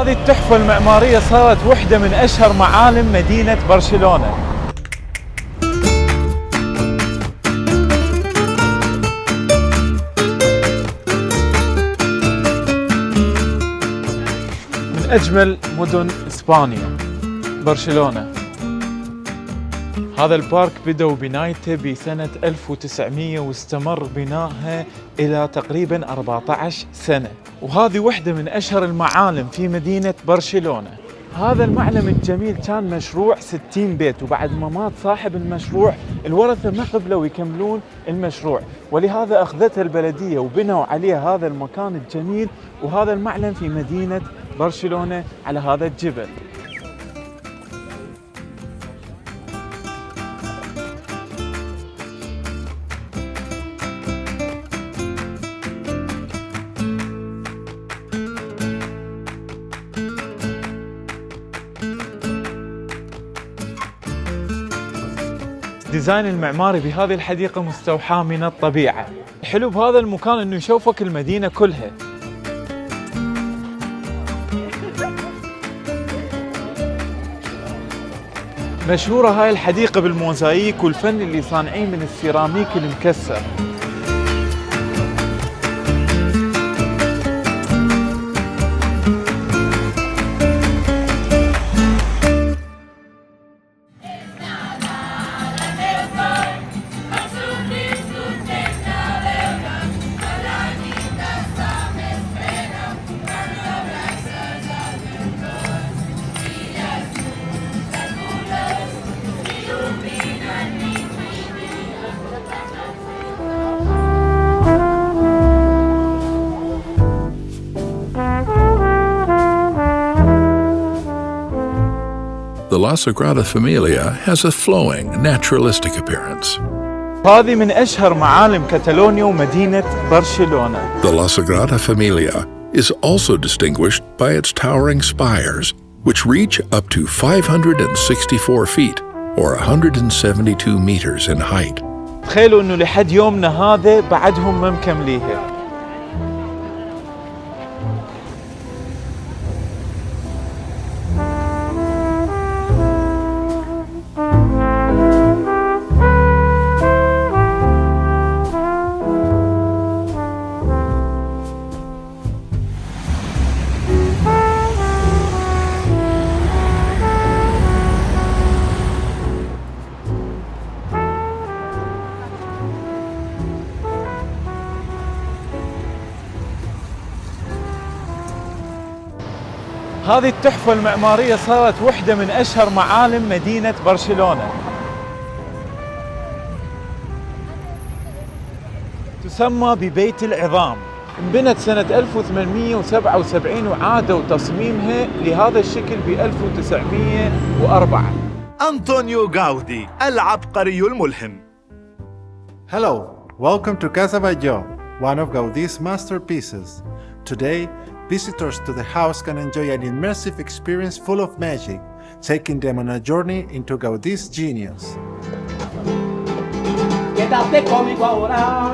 هذه التحفة المعمارية صارت واحدة من أشهر معالم مدينة برشلونة. من أجمل مدن إسبانيا برشلونة. هذا البارك بدأوا بنايته بسنة 1900 واستمر بنائها إلى تقريبا 14 سنة، وهذه واحدة من أشهر المعالم في مدينة برشلونة. هذا المعلم الجميل كان مشروع 60 بيت، وبعد ما مات صاحب المشروع الورثة ما قبلوا يكملون المشروع، ولهذا أخذتها البلدية وبنوا عليه هذا المكان الجميل وهذا المعلم في مدينة برشلونة على هذا الجبل. الديزاين المعماري بهذه الحديقة مستوحى من الطبيعة. الحلو بهذا المكان انه يشوفك المدينة كلها. مشهورة هاي الحديقة بالموزاييك والفن اللي صانعين من السيراميك المكسر. The La Sagrada Familia has a flowing, naturalistic appearance. هذه من أشهر معالم كاتالونيا ومدينة برشلونة. The La Sagrada Familia is also distinguished by its towering spires, which reach up to 564 feet or 172 meters in height. تخيلوا إنه لحد يومنا هذا بعدهم ما مكمليها. هذه التحفة المعمارية صارت واحدة من أشهر معالم مدينة برشلونة. تسمى ببيت العظام. انبنت سنة 1877 وعادوا تصميمها لهذا الشكل ب 1904. أنطونيو غاودي العبقري الملهم. Hello, welcome to Casa Batlló, one of Gaudí's masterpieces. Today, visitors to the house can enjoy an immersive experience full of magic, taking them on a journey into Gaudí's genius. Quédate conmigo ahora.